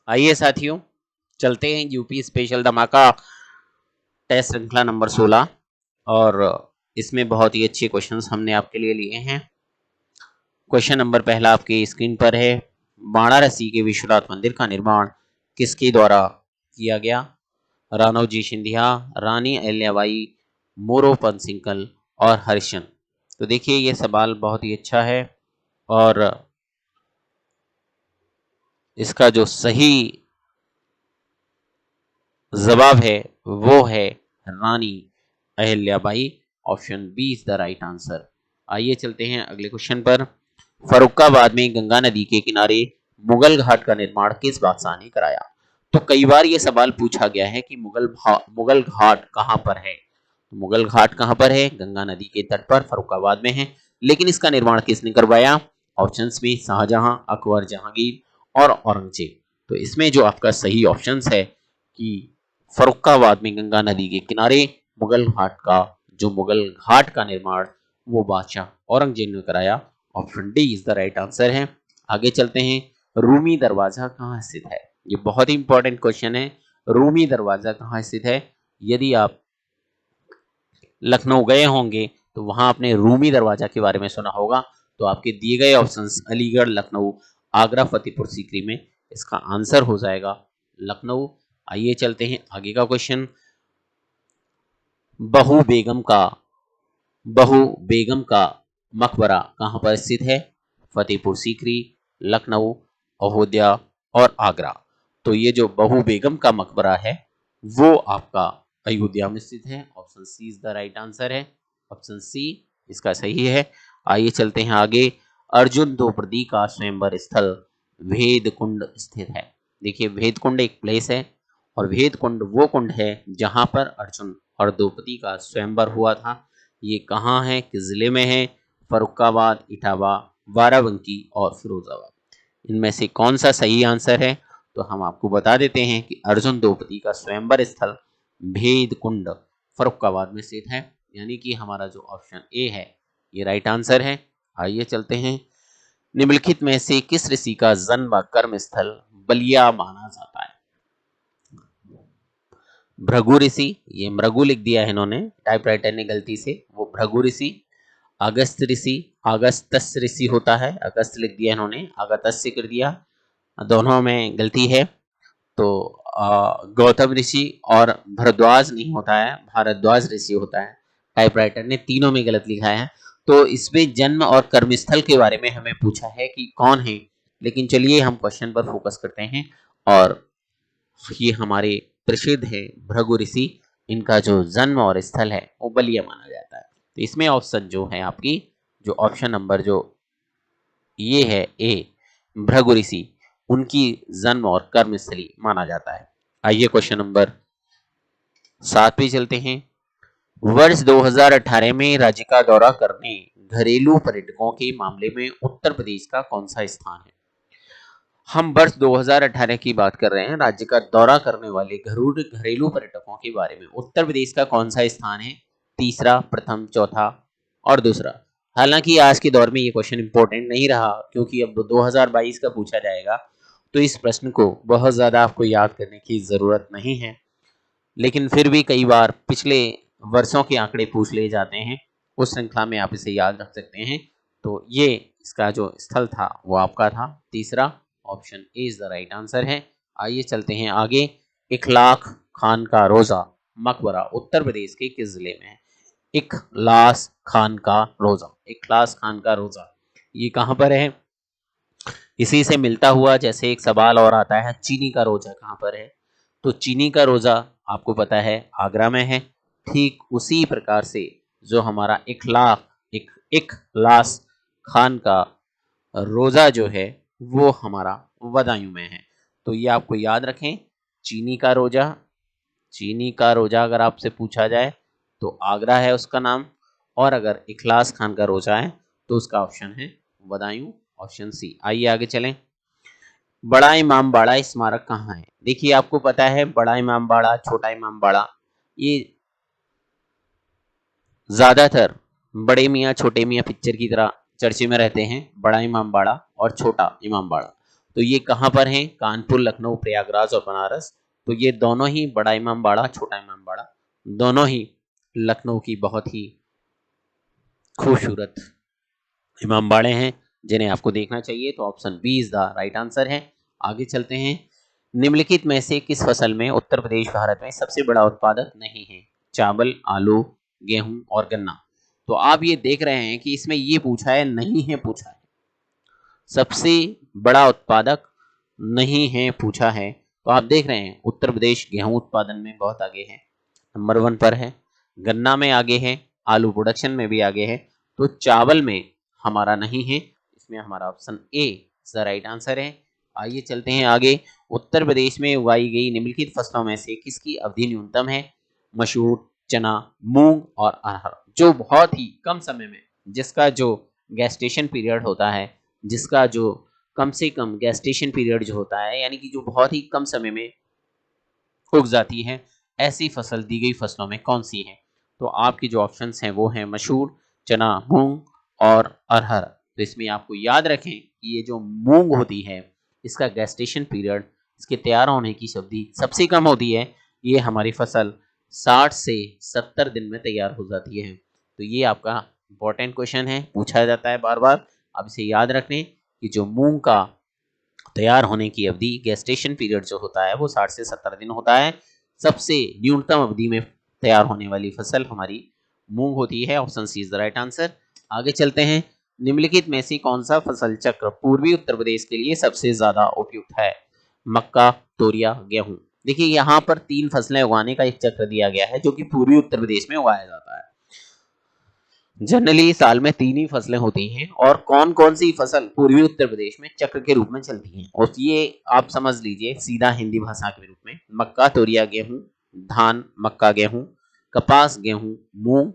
आइए साथियों, चलते हैं यूपी स्पेशल धमाका टेस्ट श्रृंखला नंबर 16 और इसमें बहुत ही अच्छे क्वेश्चंस हमने आपके लिए लिए हैं। क्वेश्चन नंबर पहला आपकी स्क्रीन पर है। वाराणसी के विश्वनाथ मंदिर का निर्माण किसके द्वारा किया गया? राणोजी सिंधिया, रानी अहिल्याबाई, मोरोपंत सिंघल और हरिश्चंद्र। तो देखिए ये सवाल बहुत ही अच्छा है और इसका जो सही जवाब है वो है Rani Ahilyabai. Option B is the right answer. आइए चलते हैं अगले क्वेश्चन पर। फर्रुखाबाद में गंगा नदी के किनारे मुगल घाट का निर्माण किस बादशाह ने कराया? तो कई बार यह सवाल पूछा गया है कि मुगल घाट कहां पर है। मुगल घाट कहां पर है? गंगा नदी के तट पर फर्रुखाबाद में है। लेकिन इसका निर्माण किसने करवाया? ऑप्शंस में शाहजहां, अकबर, जहांगीर और औरंगजेब। तो इसमें जो आपका सही ऑप्शंस है कि फर्रुखाबाद में गंगा नदी के किनारे मुगल घाट का निर्माण वो बादशाह औरंगजेब ने कराया। Option D is the right answer है। आगे चलते हैं। रूमी दरवाजा कहाँ स्थित है? ये बहुत ही इंपॉर्टेंट क्वेश्चन है। रूमी दरवाजा कहाँ स्थित है? यदि आप लखनऊ गए होंगे तो वहां आपने रूमी दरवाजा के बारे में सुना होगा। तो आपके दिए गए ऑप्शंस अलीगढ़, लखनऊ, आगरा, फतेहपुर सीकरी में इसका आंसर हो जाएगा लखनऊ। आइए चलते हैं आगे का क्वेश्चन। बहू बेगम का मकबरा कहां पर स्थित है? फतेहपुर सीकरी, लखनऊ, अयोध्या और आगरा। तो ये जो बहू बेगम का मकबरा है वो आपका अयोध्या में स्थित है। Option C is the right answer है। ऑप्शन सी इसका सही है। आइए चलते हैं आगे। अर्जुन द्रौपदी का स्वयंवर स्थल भेद कुंड स्थित है। देखिए भेद कुंड एक प्लेस है और भेद कुंड वो कुंड है जहां पर अर्जुन और द्रौपदी का स्वयंवर हुआ था। ये कहाँ है, किस जिले में है? फर्रुखाबाद, इटावा, बाराबंकी और फिरोजाबाद। इनमें से कौन सा सही आंसर है? तो हम आपको बता देते हैं कि अर्जुन द्रौपदी का स्वयंवर स्थल भेद कुंड फर्रुखाबाद में स्थित है। यानी कि हमारा जो ऑप्शन ए है ये राइट आंसर है। आइए चलते हैं। निम्नलिखित में से किस ऋषि का जन्म कर्म स्थल बलिया माना जाता है? भृगु ऋषि, ये मृगु लिख दिया है इन्होंने, टाइपराइटर ने गलती से, वो भृगु ऋषि। अगस्त ऋषि, अगस्तस ऋषि होता है, अगस्त लिख दिया इन्होंने, अगस्त्य कर दिया, दोनों में गलती है। तो गौतम ऋषि और भरद्वाज नहीं होता है, भारद्वाज ऋषि होता है। टाइपराइटर ने तीनों में गलत लिखा है। तो इसमें जन्म और कर्मस्थल के बारे में हमें पूछा है कि कौन है। लेकिन चलिए हम क्वेश्चन पर फोकस करते हैं और ये हमारे प्रसिद्ध है भृगु ऋषि। इनका जो जन्म और स्थल है वो बलिया माना जाता है। तो इसमें ऑप्शन जो है आपकी, जो ऑप्शन नंबर जो ये है ए, भृगु ऋषि, उनकी जन्म और कर्मस्थली माना जाता है। आइए क्वेश्चन नंबर 7 पे चलते हैं। वर्ष 2018 में राज्य का दौरा करने घरेलू पर्यटकों के मामले में उत्तर प्रदेश का कौन सा स्थान है? हम वर्ष 2018 की बात कर रहे हैं। राज्य का दौरा करने वाले घरेलू पर्यटकों के बारे में उत्तर प्रदेश का कौन सा स्थान है? तीसरा, प्रथम, चौथा और दूसरा। हालांकि आज के दौर में ये क्वेश्चन इंपॉर्टेंट नहीं रहा क्योंकि अब 2022 का पूछा जाएगा, तो इस प्रश्न को बहुत ज्यादा आपको याद करने की जरूरत नहीं है। लेकिन फिर भी कई बार पिछले वर्षों के आंकड़े पूछ लिए जाते हैं, उस श्रृंखला में आप इसे याद रख सकते हैं। तो ये इसका जो स्थल था वो आपका था तीसरा। Option A is the right answer है। आइए चलते हैं आगे। इखलाक खान का रोजा मकबरा उत्तर प्रदेश के किस जिले में है? इखलास खान का रोजा, इखलास खान का रोजा ये कहां पर है? इसी से मिलता हुआ जैसे एक सवाल और आता है, चीनी का रोजा कहां पर है? तो चीनी का रोजा आपको पता है आगरा में है। ठीक उसी प्रकार से जो हमारा इखलास खान का रोजा जो है वो हमारा बदायूं में है। तो ये आपको याद रखें, चीनी का रोजा, चीनी का रोजा अगर आपसे पूछा जाए तो आगरा है उसका नाम, और अगर इखलास खान का रोजा है तो उसका ऑप्शन है बदायूं, ऑप्शन सी। आइए आगे चलें। बड़ा इमाम बाड़ा स्मारक कहाँ है? देखिए आपको पता है बड़ा इमाम बाड़ा, छोटा इमाम बाड़ा, ये ज्यादातर बड़े मियाँ छोटे मियाँ पिक्चर की तरह चर्चे में रहते हैं, बड़ा इमाम बाड़ा और छोटा इमाम बाड़ा। तो ये कहाँ पर हैं? कानपुर, लखनऊ, प्रयागराज और बनारस। तो ये दोनों ही बड़ा इमाम बाड़ा, छोटा इमाम बाड़ा, दोनों ही लखनऊ की बहुत ही खूबसूरत इमाम बाड़े हैं जिन्हें आपको देखना चाहिए। तो option B is the right answer है। आगे चलते हैं। निम्नलिखित में से किस फसल में उत्तर प्रदेश भारत में सबसे बड़ा उत्पादक नहीं है? चावल, आलू, गेहूं और गन्ना। तो आप ये देख रहे हैं कि इसमें ये पूछा है, नहीं है पूछा है, सबसे बड़ा उत्पादक नहीं है पूछा है। तो आप देख रहे हैं उत्तर प्रदेश गेहूं उत्पादन में बहुत आगे है, नंबर 1 पर है, गन्ना में आगे है, आलू प्रोडक्शन में भी आगे है। तो चावल में हमारा नहीं है, इसमें हमारा option A the right answer है। आइए चलते हैं आगे। उत्तर प्रदेश में उगाई गई निम्नलिखित फसलों में से किसकी अवधि न्यूनतम है? मसूर, चना, मूंग और अरहर। जो बहुत ही कम समय में, जिसका जो गेस्टेशन पीरियड होता है, जिसका जो कम से कम गेस्टेशन पीरियड जो होता है, यानी कि जो बहुत ही कम समय में उग जाती है, ऐसी फसल दी गई फसलों में कौन सी है? तो आपके जो ऑप्शंस हैं वो हैं मसूर, चना, मूंग और अरहर। तो इसमें आपको याद रखें कि ये जो मूंग होती है, इसका गेस्टेशन पीरियड, इसके तैयार होने की अवधि सबसे कम होती है। ये हमारी फसल 60 से 70 दिन में तैयार हो जाती है। तो ये आपका इंपॉर्टेंट क्वेश्चन है, पूछा जाता है बार बार। अब इसे याद रखें कि जो मूंग का तैयार होने की अवधि, गेस्टेशन पीरियड जो होता है, वो 60 से 70 दिन होता है। सबसे न्यूनतम अवधि में तैयार होने वाली फसल हमारी मूंग होती है। Option C is the right answer. आगे चलते हैं। निम्नलिखित में से कौन सा फसल चक्र पूर्वी उत्तर प्रदेश के लिए सबसे ज्यादा उपयुक्त है? मक्का, तोरिया, गेहूं। देखिए यहाँ पर 3 फसलें उगाने का एक चक्र दिया गया है जो कि पूर्वी उत्तर प्रदेश में उगाया जाता है। जनरली साल में 3 ही फसलें होती हैं, और कौन कौन सी फसल पूर्वी उत्तर प्रदेश में चक्र के रूप में चलती हैं, और ये आप समझ लीजिए सीधा हिंदी भाषा के रूप में: मक्का, तोरिया, गेहूं, धान, मक्का, गेहूं, कपास, गेहूं, मूंग,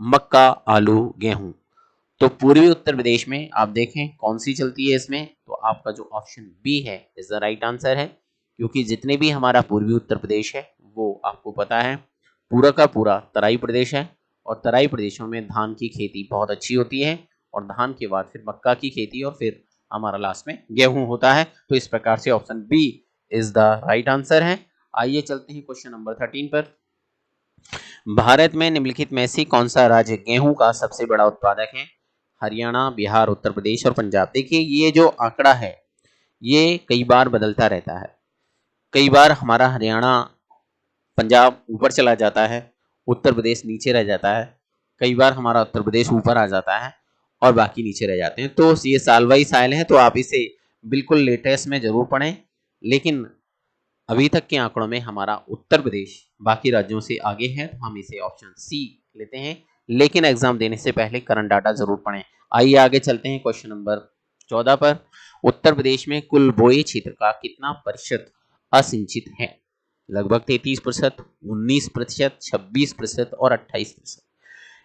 मक्का, आलू, गेहूं। तो पूर्वी उत्तर प्रदेश में आप देखें कौन सी चलती है इसमें, तो आपका जो ऑप्शन बी है इज द राइट आंसर है। क्योंकि जितने भी हमारा पूर्वी उत्तर प्रदेश है वो आपको पता है पूरा का पूरा तराई प्रदेश है, और तराई प्रदेशों में धान की खेती बहुत अच्छी होती है, और धान के बाद फिर मक्का की खेती, और फिर हमारा लास्ट में गेहूं होता है। तो इस प्रकार से option B is the right answer है। आइए चलते हैं क्वेश्चन नंबर 13 पर। भारत में निम्नलिखित में से कौन सा राज्य गेहूं का सबसे बड़ा उत्पादक है? हरियाणा, बिहार, उत्तर प्रदेश और पंजाब। देखिए ये जो आंकड़ा है ये कई बार बदलता रहता है। कई बार हमारा हरियाणा, पंजाब ऊपर चला जाता है, उत्तर प्रदेश नीचे रह जाता है। कई बार हमारा उत्तर प्रदेश ऊपर आ जाता है और बाकी नीचे रह जाते हैं। तो ये साल बाई साल है, तो आप इसे बिल्कुल लेटेस्ट में जरूर पढ़ें। लेकिन अभी तक के आंकड़ों में हमारा उत्तर प्रदेश बाकी राज्यों से आगे है, तो हम इसे ऑप्शन सी लेते हैं। लेकिन एग्जाम देने से पहले करंट डाटा जरूर पढ़ें। आइए आगे चलते हैं क्वेश्चन नंबर 14 पर। उत्तर प्रदेश में कुल बोए क्षेत्र का कितना प्रतिशत असिंचित है? लगभग 33%, 19%, 26% और 28%।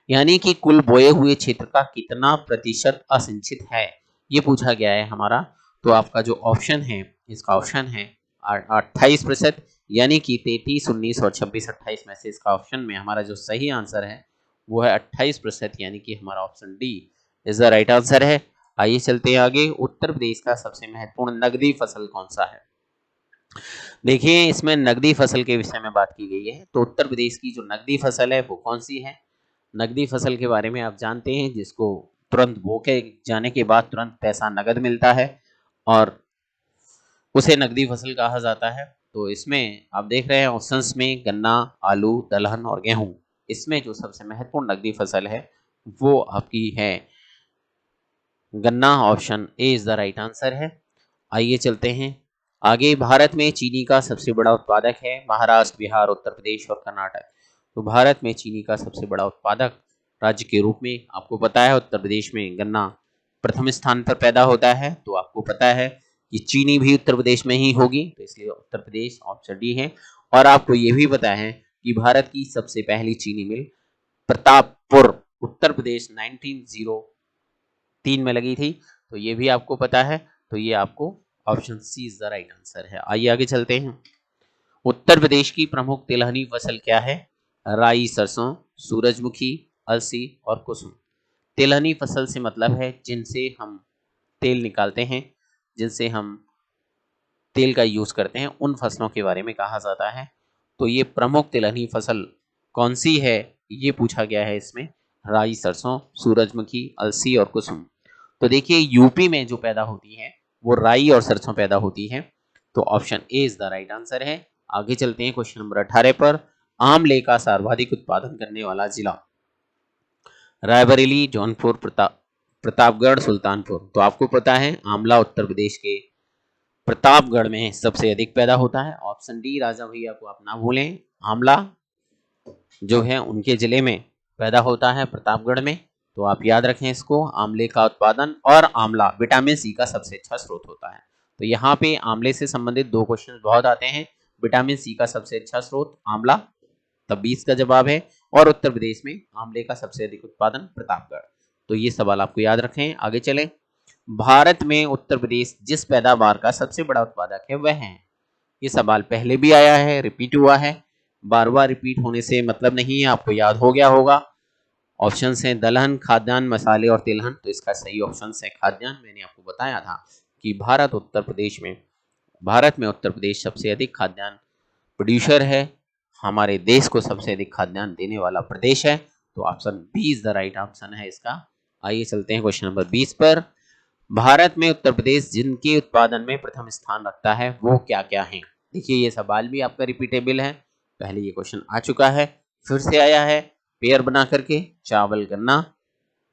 यानी कि कुल बोए हुए क्षेत्र का कितना प्रतिशत असिंचित है, ये पूछा गया है हमारा। तो आपका जो ऑप्शन है, इसका ऑप्शन है 28%। यानी कि 33, 19 और 26, 28 में से इसका ऑप्शन में हमारा जो सही आंसर है वो है 28%, यानी कि हमारा option D is the right answer है। आइए चलते हैं आगे। उत्तर प्रदेश का सबसे महत्वपूर्ण नकदी फसल कौन सा है? देखिए इसमें नकदी फसल के विषय में बात की गई है। तो उत्तर प्रदेश की जो नकदी फसल है वो कौन सी है? नकदी फसल के बारे में आप जानते हैं जिसको तुरंत बो के जाने के बाद तुरंत पैसा नगद मिलता है, और उसे नकदी फसल कहा जाता है। तो इसमें आप देख रहे हैं ऑप्शंस में गन्ना, आलू, दलहन और गेहूं। इसमें जो सबसे महत्वपूर्ण नकदी फसल है वो आपकी है गन्ना। Option A is the right answer है। आइए चलते हैं आगे। भारत में चीनी का सबसे बड़ा उत्पादक है महाराष्ट्र, बिहार, उत्तर प्रदेश और कर्नाटक। तो भारत में चीनी का सबसे बड़ा उत्पादक राज्य के रूप में आपको पता है उत्तर प्रदेश में गन्ना प्रथम स्थान पर पैदा होता है। तो आपको पता है कि चीनी भी उत्तर प्रदेश में ही होगी, तो इसलिए उत्तर प्रदेश ऑप्शन डी है। और आपको ये भी पता है कि भारत की सबसे पहली चीनी मिल प्रतापपुर, उत्तर प्रदेश 1903 में लगी थी। तो ये भी आपको पता है। तो ये आपको option C is the right answer है। आइए आगे चलते हैं। उत्तर प्रदेश की प्रमुख तिलहनी फसल क्या है? राई, सरसों, सूरजमुखी, अलसी और कुसुम। तिलहनी फसल से मतलब है जिनसे हम तेल निकालते हैं, जिनसे हम तेल का यूज करते हैं, उन फसलों के बारे में कहा जाता है। तो ये प्रमुख तिलहनी फसल कौन सी है, ये पूछा गया है इसमें। राई, सरसों, सूरजमुखी, अलसी और कुसुम। तो देखिए यूपी में जो पैदा होती है वो राई और सरसों पैदा होती है। तो option A is the right answer है। आगे चलते हैं क्वेश्चन नंबर 18 पर। आमले का सर्वाधिक उत्पादन करने वाला जिला। रायबरेली, जौनपुर, प्रतापगढ़, सुल्तानपुर। तो आपको पता है आंवला उत्तर प्रदेश के प्रतापगढ़ में सबसे अधिक पैदा होता है। ऑप्शन डी राजा भैया को आप ना भूलें। आंवला जो है उनके जिले में पैदा होता है, प्रतापगढ़ में। तो आप याद रखें इसको। आंवले का उत्पादन और आंवला विटामिन सी का सबसे अच्छा स्रोत होता है। तो यहाँ पे आंवले से संबंधित दो क्वेश्चन बहुत आते हैं। विटामिन सी का सबसे अच्छा स्रोत आंवला, तब 20 का जवाब है। और उत्तर प्रदेश में आंवले का सबसे अधिक उत्पादन प्रतापगढ़। तो ये सवाल आपको याद रखें। आगे चलें। भारत में उत्तर प्रदेश जिस पैदावार का सबसे बड़ा उत्पादक है वह है। ये सवाल पहले भी आया है, रिपीट हुआ है। बार बार रिपीट होने से मतलब नहीं है, आपको याद हो गया होगा। ऑप्शन हैं दलहन, खाद्यान्न, मसाले और तिलहन। तो इसका सही ऑप्शन है खाद्यान्न। मैंने आपको बताया था कि भारत में उत्तर प्रदेश सबसे अधिक खाद्यान्न प्रोड्यूसर है। हमारे देश को सबसे अधिक खाद्यान्न देने वाला प्रदेश है। तो option B is the right option है इसका। आइए चलते हैं क्वेश्चन नंबर 20 पर। भारत में उत्तर प्रदेश जिनके उत्पादन में प्रथम स्थान रखता है वो क्या क्या है। देखिए ये सवाल भी आपका रिपीटेबल है, पहले ये क्वेश्चन आ चुका है, फिर से आया है पेयर बना करके। चावल गन्ना,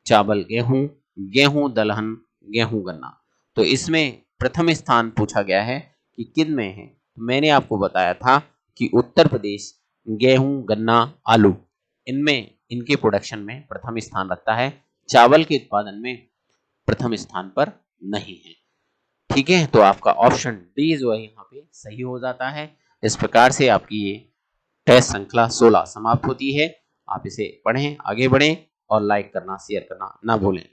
चावल गेहूं, गेहूं दलहन, गेहूं गन्ना। तो इसमें प्रथम स्थान पूछा गया है कि किन में है। तो मैंने आपको बताया था कि उत्तर प्रदेश गेहूं, गन्ना, आलू, इनमें इनके प्रोडक्शन में प्रथम स्थान रखता है। चावल के उत्पादन में प्रथम स्थान पर नहीं है। ठीक है, तो आपका ऑप्शन डी जो है यहाँ पे सही हो जाता है। इस प्रकार से आपकी ये टेस्ट श्रृंखला 16 समाप्त होती है। आप इसे पढ़ें, आगे बढ़ें और लाइक करना, शेयर करना ना भूलें।